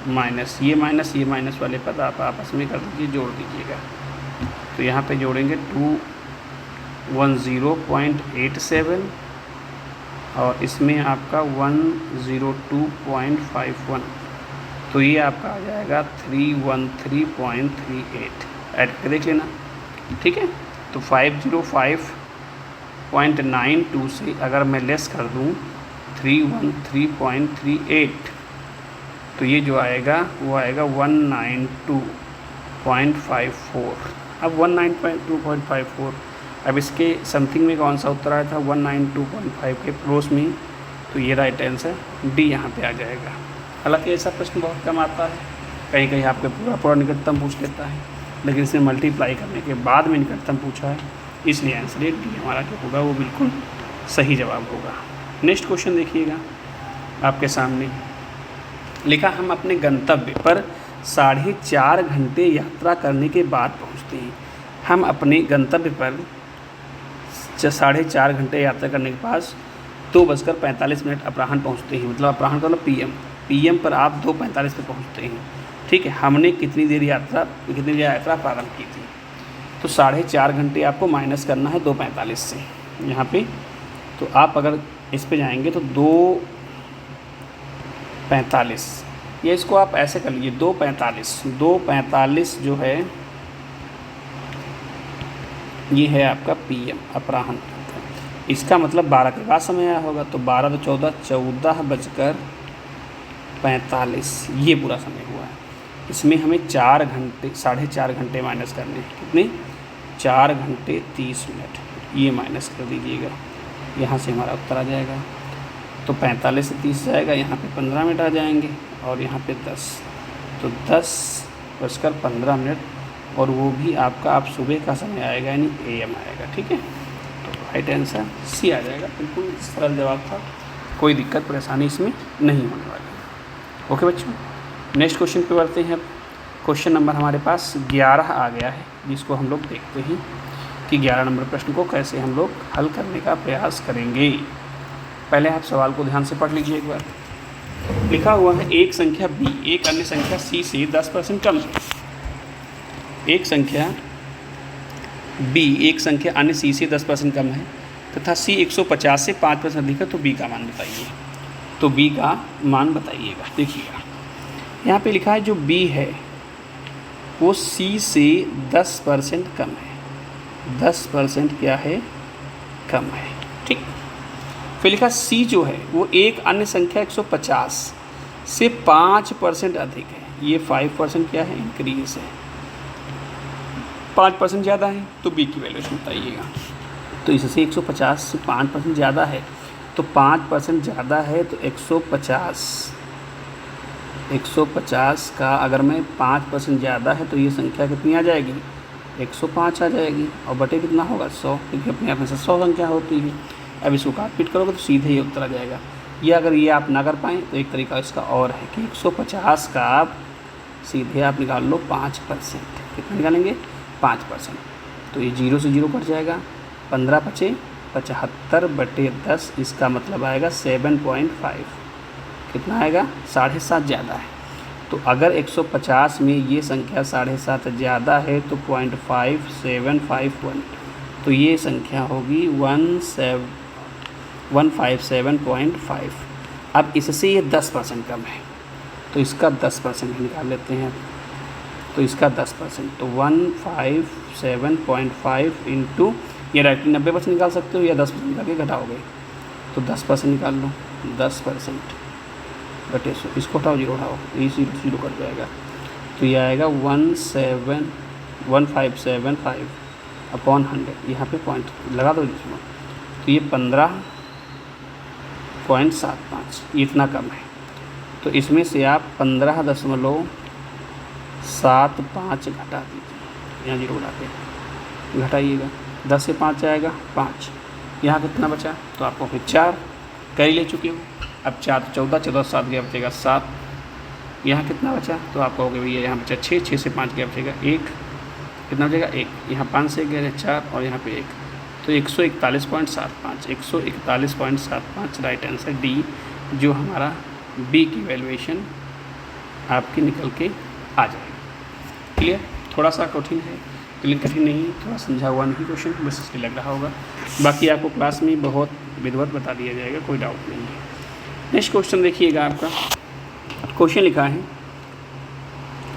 माइनस ये माइनस वाले पद आप आपस में कर दीजिए, जोड़ दीजिएगा, तो यहाँ पे जोड़ेंगे 210.87 और इसमें आपका 102.51, तो ये आपका आ जाएगा 313.38, ऐड करके देख लेना। ठीक है, तो 505.92 से अगर मैं लेस कर दूँ 313.38 तो ये जो आएगा वो आएगा 192.54। अब 192.54, अब इसके समथिंग में कौन सा उत्तर आया था 192.5 के पड़ोस में, तो ये राइट आंसर डी यहाँ पे आ जाएगा। हालांकि ऐसा प्रश्न बहुत कम आता है, कहीं कहीं आपके पूरा निकटतम पूछ लेता है, लेकिन इसने मल्टीप्लाई करने के बाद में निकटतम पूछा है, इसलिए आंसर डी हमारा जो होगा वो बिल्कुल सही जवाब होगा। नेक्स्ट क्वेश्चन देखिएगा आपके सामने, लिखा हम अपने गंतव्य पर 4.5 घंटे यात्रा करने के बाद पहुंचते हैं। हम अपने गंतव्य पर 4.5 घंटे यात्रा करने के पास 2:45 अपराह्न पहुंचते हैं, मतलब अपराह्न का मतलब पीएम पर आप 2:45 पे पहुंचते हैं। ठीक है, हमने कितनी देर यात्रा प्रारंभ की थी, तो 4.5 घंटे आपको माइनस करना है 2:45 से यहाँ पे, तो आप अगर इस पे जाएंगे तो 2:45, या इसको आप ऐसे कर लीजिए 2:45 जो है ये है आपका PM अपराह्न। इसका मतलब 12 के बाद समय आया होगा, तो 12 तो 14:45 ये पूरा समय हुआ है। इसमें हमें 4 घंटे 4.5 घंटे माइनस करने हैं। कितने? 4 घंटे 30 मिनट, ये माइनस कर दीजिएगा, यहाँ से हमारा उत्तर आ जाएगा। तो 45 से 30 जाएगा, यहाँ पे 15 मिनट आ जाएंगे और यहाँ पे 10, तो 10:15, और वो भी आपका आप सुबह का समय आएगा, यानी AM आएगा। ठीक है, तो राइट आंसर C आ जाएगा। बिल्कुल सरल जवाब था, कोई दिक्कत परेशानी इसमें नहीं होने वाली। ओके बच्चों, नेक्स्ट क्वेश्चन पे बढ़ते हैं। अब क्वेश्चन नंबर हमारे पास 11 आ गया है, जिसको हम लोग देखते हैं कि 11 नंबर प्रश्न को कैसे हम लोग हल करने का प्रयास करेंगे। पहले आप सवाल को ध्यान से पढ़ लीजिए एक बार। लिखा हुआ है एक संख्या B एक अन्य संख्या C से 10% कम है। एक संख्या B एक संख्या अन्य C से 10% कम है तथा C 150 से 5% अधिक है, तो B का मान बताइए। तो B का मान बताइएगा। देखिएगा यहाँ पे लिखा है जो B है वो C से 10% कम है, 10% क्या है? कम है। ठीक, फिर लिखा C जो है वो एक अन्य संख्या 150 से 5% अधिक है, ये 5% क्या है? इंक्रीज है, 5% ज़्यादा है, तो B की वैल्यूशन बताइएगा। तो इससे 150 से 5% ज़्यादा है, तो 5% ज़्यादा है, तो 150 का अगर मैं 5% ज़्यादा है तो ये संख्या कितनी आ जाएगी? 105 आ जाएगी, और बटे कितना होगा? 100, क्योंकि अपने आप में से 100 संख्या होती है। अब इसको काट पीट करोगे तो सीधे ही उत्तर आ जाएगा। ये अगर ये आप ना कर पाएँ तो एक तरीका इसका और है कि 150 का आप सीधे आप निकाल लो 5%। कितना निकालेंगे? 5%। तो ये 0 से 0 कट जाएगा, 15 बचे 75/10, इसका मतलब आएगा 7.5। कितना आएगा? 7.5 ज़्यादा है। तो अगर 150 में ये संख्या 7.5 ज़्यादा है तो 0.5751, तो ये संख्या होगी 157.5। अब इससे ये 10% कम है, तो इसका 10% निकाल लेते हैं। तो इसका 10%, तो 157.5 इंटू, ये डायरेक्टली 90% निकाल सकते हो या 10% निकाल के घटाओगे, तो 10% निकाल लो। 10% बटे 100, इसको हटाओ, 0 उठाओ, ये 0 कट जाएगा, तो ये आएगा 1575 अपॉन 100। यहाँ पे पॉइंट लगा दो जिसमें, तो ये 15.75, इतना कम है। तो इसमें से आप 15.75 घटा दीजिए, यहाँ 0 उठा के घटाइएगा, 10 से 5 आएगा 5, यहाँ कितना बचा? तो आपको फिर 4 कर ले चुके हो। अब 4 तो 14, 14 से 7 गया बचेगा 7, यहाँ कितना बचा? तो आप कहोगे भैया यहाँ बचा 6, 6 से 5 गया बचेगा 1, कितना बचेगा? 1, यहाँ 5 से गया 4 और यहाँ पे 1, तो 141.75, 141.75 राइट आंसर डी, जो हमारा बी की वैल्यूएशन आपकी निकल के आ जाएगी। क्लियर? थोड़ा सा कठिन है, लेकिन कठिन नहीं, थोड़ा समझा हुआ नहीं क्वेश्चन, बस इसलिए लग रहा होगा। बाकी आपको क्लास में बहुत विधिवत बता दिया जाएगा, कोई डाउट नहीं है। नेक्स्ट क्वेश्चन देखिएगा, आपका क्वेश्चन लिखा है,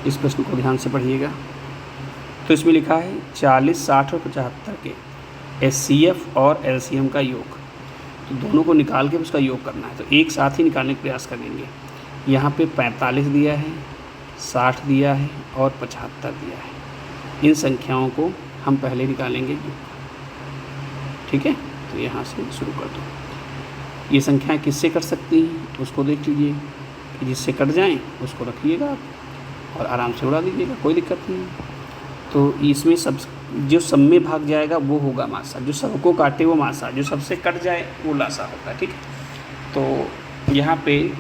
इस प्रश्न को ध्यान से पढ़िएगा। तो इसमें लिखा है 40, 60 और 75 के HCF और LCM का योग, तो दोनों को निकाल के उसका योग करना है। तो एक साथ ही निकालने का प्रयास करेंगे। यहाँ पे 45 दिया है, 60 दिया है और 75 दिया है। इन संख्याओं को हम पहले निकालेंगे योग। ठीक है, तो यहाँ से शुरू कर दो। ये संख्याएं किससे कट सकती हैं उसको देख लीजिए, कि जिससे कट जाएं उसको रखिएगा आप और आराम से उड़ा दीजिएगा, कोई दिक्कत नहीं। तो इसमें सब जो सब में भाग जाएगा वो होगा मासा, जो सबको काटे वो मासा, जो सबसे कट जाए वो लासा होता है। ठीक है, तो यहाँ पे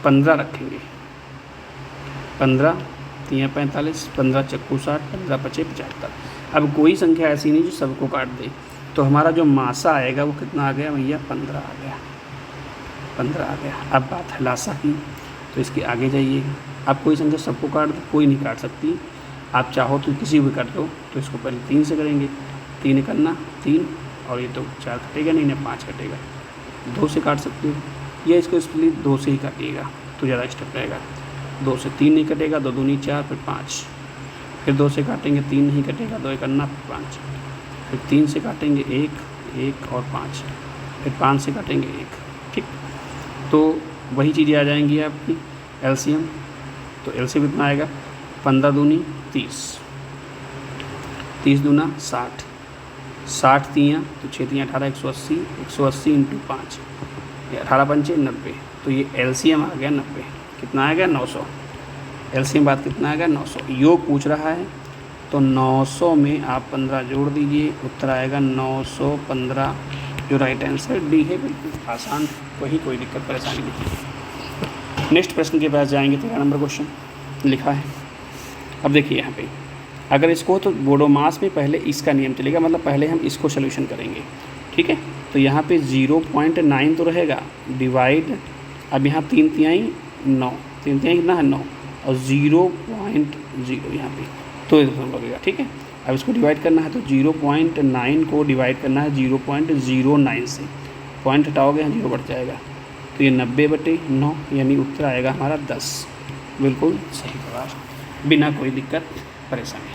15 रखेंगे, 15 3 45, 15 चक्कू 60, 15 पचे 75। अब कोई संख्या ऐसी नहीं जो सबको काट दे, तो हमारा जो मासा आएगा वो कितना आ गया भैया? 15 आ गया, 15 आ गया। अब बात है लासा की, तो इसके आगे जाइएगा। अब कोई संख्या सबको काट दो, कोई नहीं काट सकती। आप चाहो तो किसी भी कर दो, तो इसको पहले 3 से करेंगे, 3 करना 3, और ये तो 4 कटेगा नहीं ना 5 कटेगा, 2 से काट सकते हो, या इसको स्प्लिट 2 से ही काटिएगा तो ज़्यादा स्टेप रहेगा। 2 से 3 नहीं कटेगा, 2 दूनी 4, फिर 5, फिर 2 से काटेंगे 3 नहीं कटेगा, 2 एक अन्ना, फिर 5, फिर 3 से काटेंगे 1 1 और 5, फिर 5 से काटेंगे 1। ठीक, तो वही चीज़ें आ जाएंगी आपकी एलसीएम। तो एलसीएम कितना आएगा, 15 दूनी 30, 30 दूना 60, 60 तियाँ तो 6 तियाँ 18, 180, 180 इंटू 5, 18 पंचे 90। तो ये एलसीएम आ गया 90। कितना आ गया, 900। एलसीएम बात कितना आ गया, 900। योग पूछ रहा है तो 900 में आप 15 जोड़ दीजिए, उत्तर आएगा 915, जो राइट आंसर डी है। बिल्कुल आसान, कोई दिक्कत परेशानी नहीं। नेक्स्ट प्रश्न के पास जाएंगे। 13 नंबर क्वेश्चन लिखा है। अब देखिए यहाँ पे, अगर इसको तो बोडोमास में पहले इसका नियम चलेगा, मतलब पहले हम इसको सोल्यूशन करेंगे। ठीक है, तो यहाँ पे 0.9 तो रहेगा, डिवाइड, अब यहाँ 3 तिहाई 9, 3 तिहाई कितना है 9, और 0.0 यहाँ पे तो लगेगा। ठीक है, अब इसको डिवाइड करना है तो 0.9 को डिवाइड करना है 0.09 से, पॉइंट हटाओगे यहाँ 0 बढ़ जाएगा, तो ये 90/9, यानी उत्तर आएगा हमारा 10। बिल्कुल सही जवाब, बिना कोई दिक्कत परेशानी।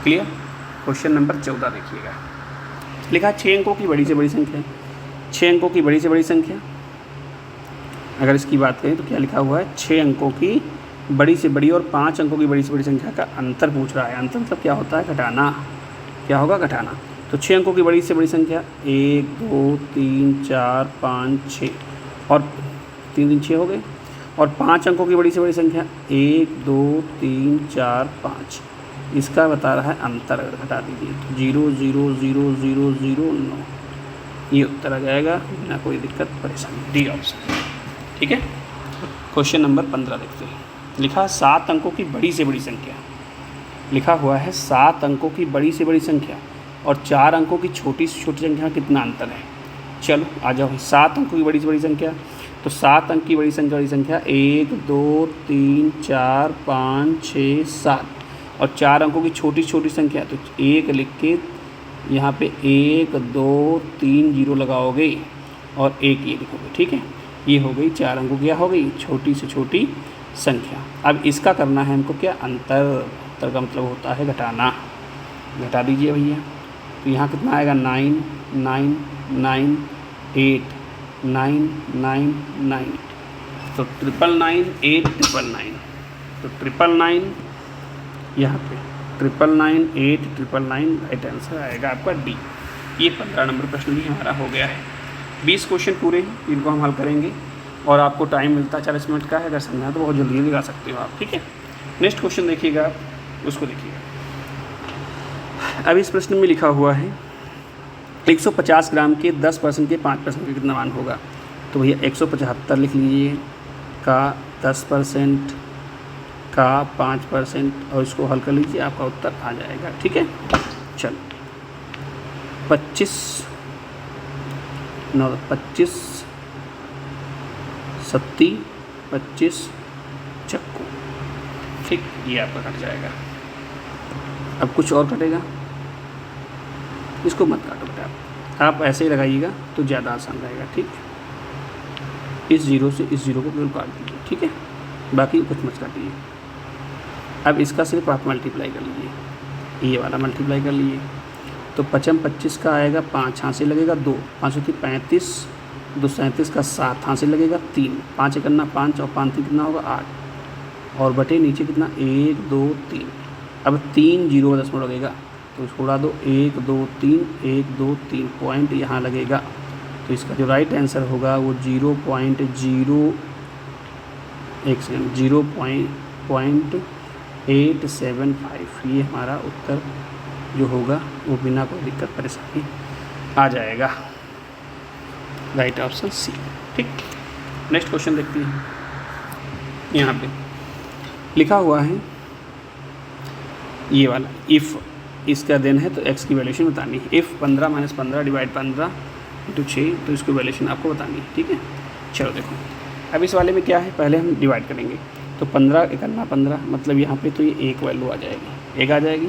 क्लियर। क्वेश्चन नंबर 14 देखिएगा। लिखा 6 अंकों की बड़ी से बड़ी संख्या, 6 अंकों की बड़ी से बड़ी संख्या। अगर इसकी बात करें तो क्या लिखा हुआ है, 6 अंकों की बड़ी से बड़ी और 5 अंकों की बड़ी से बड़ी संख्या का अंतर पूछ रहा है। अंतर मतलब क्या होता है, घटाना। क्या होगा, घटाना। तो 6 अंकों की बड़ी से बड़ी संख्या 1 2 3 4 5 6, और 3 3 6 हो गए। और 5 अंकों की बड़ी से बड़ी संख्या 1 2 3 4 5, इसका बता रहा है अंतर। अगर घटा दीजिए तो 0 0 0 0 0 9, ये उत्तर आ जाएगा बिना कोई दिक्कत परेशानी, डी ऑप्शन। ठीक है, क्वेश्चन नंबर 15 देखते हैं। लिखा 7 अंकों की बड़ी से बड़ी संख्या, लिखा हुआ है 7 अंकों की बड़ी से बड़ी संख्या और 4 अंकों की छोटी से छोटी संख्या में कितना अंतर है। चलो आ जाओ, 7 अंकों की बड़ी से बड़ी संख्या, तो 7 अंक की बड़ी संख्या 1 2 3 4 5 6 7, और 4 अंकों की छोटी छोटी संख्या, तो 1 लिख के यहाँ पे 1 2 3 0 लगाओगे और 1 ये लिखोगे। ठीक है, ये हो गई 4 अंकों क्या हो गई, छोटी से छोटी संख्या। अब इसका करना है हमको क्या, अंतर। अंतर का मतलब होता है घटाना। घटा दीजिए भैया, तो यहाँ कितना आएगा 9 9 9 8 9 9 9, तो 999 8 999, तो 999 यहाँ पे 999 8 999, राइट आंसर आएगा आपका डी। ये 15 नंबर प्रश्न भी हमारा हो गया है। 20 क्वेश्चन पूरे हैं, इनको हम हल करेंगे और आपको टाइम मिलता है 40 मिनट का है। अगर समझा तो बहुत जल्दी लगा सकते हो आप। ठीक है, नेक्स्ट क्वेश्चन देखिएगा आप, उसको देखिएगा। अब इस प्रश्न में लिखा हुआ है 150 ग्राम के 10% के 5% का कितना मान होगा। तो भैया 175 लिख लीजिए, का 10% का 5%, और इसको हल कर लीजिए, आपका उत्तर आ जाएगा। ठीक है, चलो 25 सत्ती 25 चक्कू। ठीक, ये आपका कट जाएगा। अब कुछ और कटेगा, इसको मत काटो बेटा, आप ऐसे ही लगाइएगा तो ज़्यादा आसान रहेगा। ठीक, इस जीरो से इस जीरो को बिल्कुल काट दीजिए। ठीक है, बाकी कुछ मत काटिए। अब इसका सिर्फ आप मल्टीप्लाई कर लीजिए, ये वाला मल्टीप्लाई कर लीजिए, तो 25 का आएगा 5, हाथ से लगेगा 2, 5 होती 35, 2 37 का 7, हाथ से लगेगा 3, 5 करना 5 और 5 कितना होगा 8, और बटे नीचे कितना 1 2 3। अब 3 0 दशमलव लगेगा तो इसको उड़ा दो, 1 2 3 1 2 3 पॉइंट यहाँ लगेगा। तो इसका जो राइट आंसर होगा वो 0.875, ये हमारा उत्तर जो होगा वो बिना कोई दिक्कत परेशानी आ जाएगा, राइट ऑप्शन सी। ठीक, नेक्स्ट क्वेश्चन देखते हैं। यहाँ पे लिखा हुआ है ये वाला, इफ़ इसका देन है तो x की वैल्यूशन बतानी है। इफ़ 15 - 15 डिवाइड 15 इंटू 6, तो इसकी वैल्यूशन आपको बतानी है। ठीक है, चलो देखो, अब इस वाले में क्या है, पहले हम डिवाइड करेंगे, तो 15 करना 15, मतलब यहाँ पे तो ये 1 वैल्यू आ जाएगी, 1 आ जाएगी।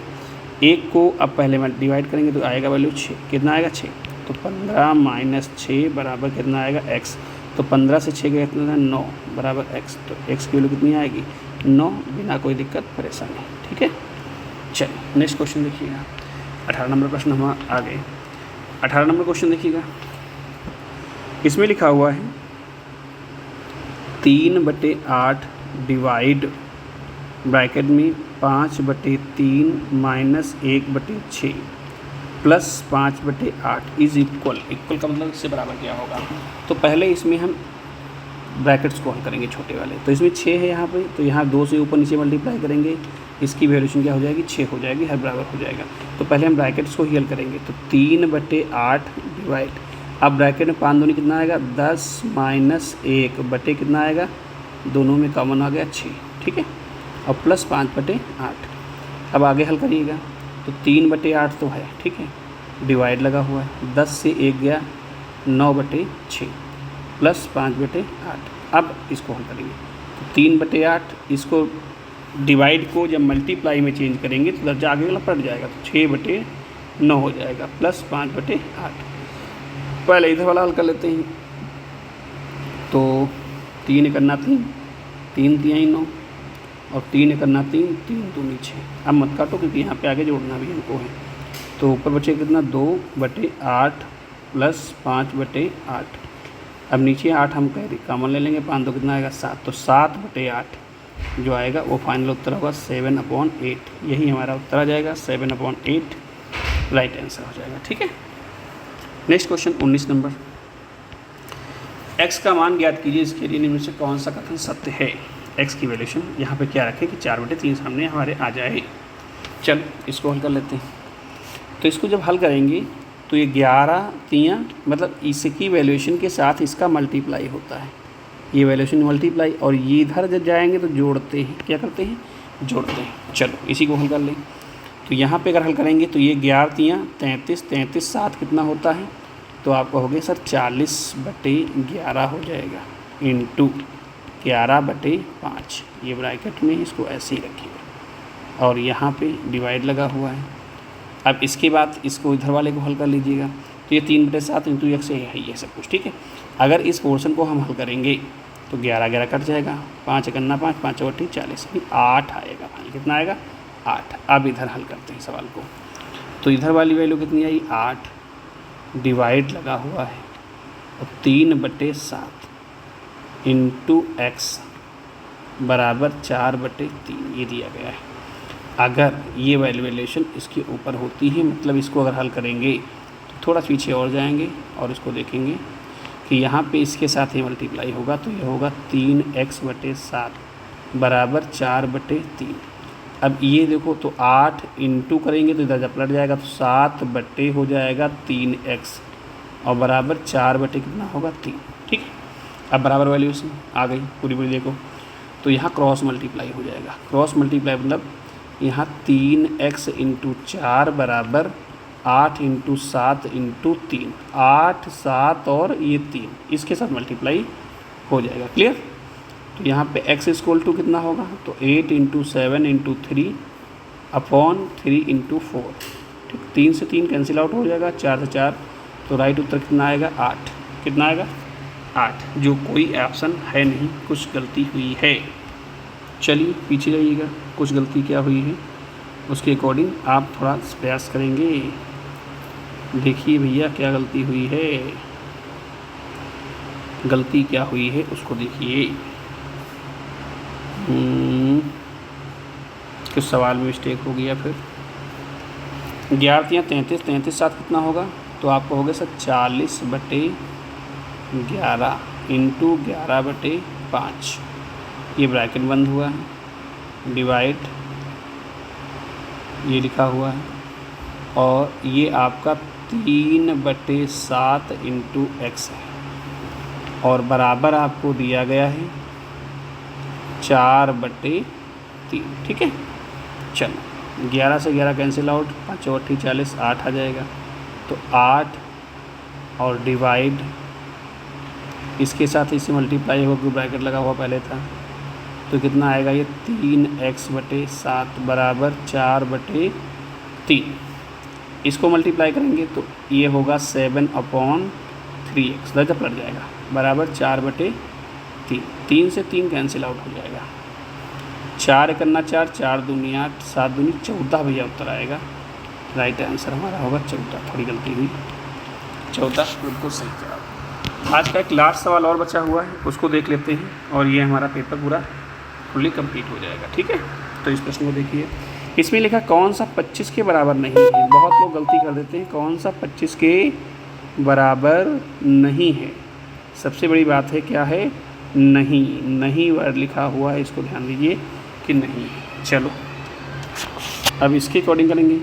1 को अब पहले मैं डिवाइड करेंगे तो आएगा वैल्यू 6, कितना आएगा 6, तो तो 15 माइनस 6 बराबर कितना आएगा x। तो 15 से 6 का कितना है 9 बराबर x। तो x की वैल्यू कितनी आएगी 9, बिना कोई दिक्कत परेशानी। ठीक है, चलिए नेक्स्ट क्वेश्चन देखिएगा। 18 नंबर प्रश्न हम आ गए। 18 नंबर क्वेश्चन देखिएगा, इसमें लिखा हुआ है 3/8 डिवाइड ब्रैकेट में 5/3 माइनस 1/6 प्लस 5/8 इज इक्वल का मतलब इससे बराबर क्या होगा। तो पहले इसमें हम ब्रैकेट्स को हल करेंगे छोटे वाले। तो इसमें 6 है यहाँ पे, तो यहाँ 2 से ऊपर नीचे मल्टीप्लाई करेंगे, इसकी वैल्यूशन क्या हो जाएगी 6 हो जाएगी, हर बराबर हो जाएगा। तो पहले हम ब्रैकेट्स को ही हल करेंगे। तो 3/8 डिवाइड, अब ब्रैकेट में 5 दूनी कितना आएगा 10 माइनस 1 बटे कितना आएगा, दोनों में कॉमन आ गया 6। ठीक है, और प्लस 5/8। अब आगे हल करिएगा। तो 3/8 तो है, ठीक है, डिवाइड लगा हुआ है, 10 से 1 गया 9/6 प्लस 5/8। अब इसको हल करेंगे। तो 3/8 इसको डिवाइड को जब मल्टीप्लाई में चेंज करेंगे तो दर्जा आगे वाला पलट जाएगा, तो 6/9 हो जाएगा प्लस 5/8। पहले इधर वाला हल कर लेते हैं। तो 3 करना 3, 3 3 9 और 3 करना 3, 3 दूनी 6। अब मत काटो क्योंकि यहाँ पे आगे जोड़ना भी हमको है। तो ऊपर बचे कितना 2/8 प्लस 5/8। अब नीचे 8 हम कह कॉमन ले लेंगे, 5 तो कितना आएगा 7। तो 7/8 जो आएगा वो फाइनल उत्तर होगा 7/8। यही हमारा उत्तर आ जाएगा 7/8, राइट आंसर हो जाएगा। ठीक है, नेक्स्ट क्वेश्चन 19 नंबर। x का मान ज्ञात कीजिए, इसके लिए निम्न से कौन सा कथन सत्य है। x की वैल्यूशन यहाँ पे क्या रखें कि 4/3 सामने हमारे आ जाए। चल इसको हल कर लेते हैं। तो इसको जब हल करेंगे तो ये 11 3 मतलब इसकी वैल्यूशन के साथ इसका मल्टीप्लाई होता है, ये वैल्यूशन मल्टीप्लाई, और ये इधर जब जाएंगे तो जोड़ते हैं, क्या करते हैं जोड़ते हैं। चलो इसी को हल कर लें। तो यहाँ पे अगर हल करेंगे तो ये 11 3 33, 33 7 कितना होता है, तो आप कहोगे सर 40/11 हो जाएगा, इंटू 11/5। ये ब्रैकेट में इसको ऐसे ही रखिएगा और यहाँ पे डिवाइड लगा हुआ है। अब इसके बाद इसको इधर वाले को हल कर लीजिएगा। तो ये 3/7 इंटू x है ये सब कुछ। ठीक है, अगर इस पोर्शन को हम हल करेंगे तो 11 11 कट जाएगा, 5 करना 5, 5 × 40, 8 आएगा। फाइनल कितना आएगा 8। अब इधर हल करते हैं सवाल को। तो इधर वाली वैल्यू कितनी आई 8, डिवाइड लगा हुआ है और 3/7 इंटू x बराबर 4/3 ये दिया गया है। अगर ये वैल्यूएशन इसके ऊपर होती है, मतलब इसको अगर हल करेंगे तो थोड़ा पीछे और जाएंगे और इसको देखेंगे कि यहाँ पे इसके साथ ही मल्टीप्लाई होगा, तो ये होगा 3x/7 बराबर 4/3। अब ये देखो तो 8 इंटू करेंगे तो इधर पलट जाएगा, तो 7 हो जाएगा 3x और बराबर 4 कितना होगा 3। ठीक है, अब बराबर वैल्यूशन आ गई पूरी पूरी देखो। तो यहाँ क्रॉस मल्टीप्लाई हो जाएगा, क्रॉस मल्टीप्लाई मतलब यहाँ 3x इंटू 4 बराबर 8 इंटू 7 इंटू 3, 8 7 और ये 3 इसके साथ मल्टीप्लाई हो जाएगा। क्लियर। तो यहाँ पे x इक्वल टू कितना होगा, तो 8 इंटू 7 इंटू 3 अपॉन 3 इंटू 4। ठीक, 3 से 3 कैंसिल आउट हो जाएगा, 4 से 4, तो राइट उत्तर कितना आएगा 8। कितना आएगा 8, जो कोई ऑप्शन है नहीं, कुछ गलती हुई है। चलिए पीछे जाइएगा, कुछ गलती क्या हुई है उसके अकॉर्डिंग आप थोड़ा प्रयास करेंगे। देखिए भैया क्या गलती हुई है, गलती क्या हुई है उसको देखिए। कुछ सवाल में मिस्टेक हो गया। फिर 11 3 33, 33 7 कितना होगा, तो आपको होगा सर 40/11 इंटू 11/5। ये ब्रैकेट बंद हुआ है, डिवाइड ये लिखा हुआ है, और ये आपका 3/7 इंटू x है, और बराबर आपको दिया गया है 4/3। ठीक है, चलो 11 से 11 कैंसिल आउट, 5 × 8 40, 8 आ जाएगा। तो 8 और डिवाइड इसके साथ इसे मल्टीप्लाई होकर ब्रैकेट लगा हुआ पहले था, तो कितना आएगा ये 3x/7 बराबर 4/3। इसको मल्टीप्लाई करेंगे तो ये होगा 7/3x, दर्जा पलट जाएगा, बराबर 4/3। 3 से 3 कैंसिल आउट हो जाएगा, 4 एकन्ना 4, 4 दूनी 8, 7 दूनी 14 भैया उत्तर आएगा। राइट आंसर हमारा होगा 14, थोड़ी गलती हुई, 14 बिल्कुल सही जवाब। आज का एक लास्ट सवाल और बचा हुआ है, उसको देख लेते हैं और ये हमारा पेपर पूरा फुल्ली कंप्लीट हो जाएगा। ठीक है, तो इस प्रश्न को देखिए। इसमें लिखा कौन सा 25 के बराबर नहीं है। बहुत लोग गलती कर देते हैं, कौन सा 25 के बराबर नहीं है। सबसे बड़ी बात है क्या है, नहीं, नहीं वर्ड लिखा हुआ है, इसको ध्यान दीजिए कि नहीं। चलो अब इसके अकॉर्डिंग करेंगे।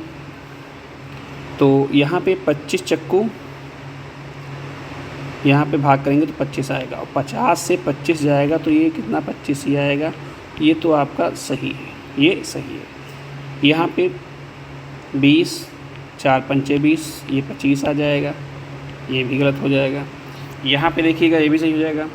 तो यहाँ पे 25 चक्कू, यहाँ पे भाग करेंगे तो 25 आएगा, और 50 से 25 जाएगा तो ये कितना 25 ही आएगा। ये तो आपका सही है, ये सही है। यहाँ पे 20, 4 पंचे 20, ये 25 आ जाएगा, ये भी गलत हो जाएगा। यहाँ पे देखिएगा ये भी सही हो जाएगा,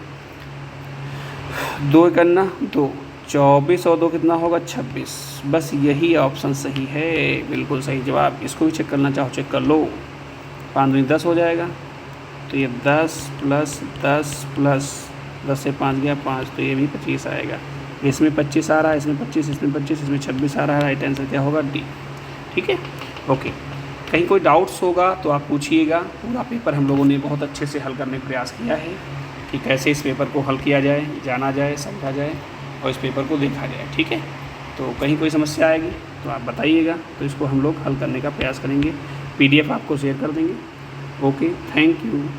2 एकन्ना 2, 24 और 2 कितना होगा 26। बस यही ऑप्शन सही है, बिल्कुल सही जवाब। इसको भी चेक करना चाहो चेक कर लो। 5 दूनी 10 हो जाएगा, तो ये 10 प्लस 10 प्लस 10 से 5 गया 5, तो ये भी 25 आएगा। इसमें 25 आ रहा है, इसमें 25, इसमें 25, इसमें 26 आ रहा है। राइट आंसर क्या होगा, डी। ठीक है, ओके। कहीं कोई डाउट्स होगा तो आप पूछिएगा। पूरा पेपर हम लोगों ने बहुत अच्छे से हल करने का प्रयास किया है कि कैसे इस पेपर को हल किया जाए, जाना जाए, समझा जाए और इस पेपर को देखा जाए। ठीक है, तो कहीं कोई समस्या आएगी तो आप बताइएगा, तो इसको हम लोग हल करने का प्रयास करेंगे। PDF आपको शेयर कर देंगे। Okay, thank you.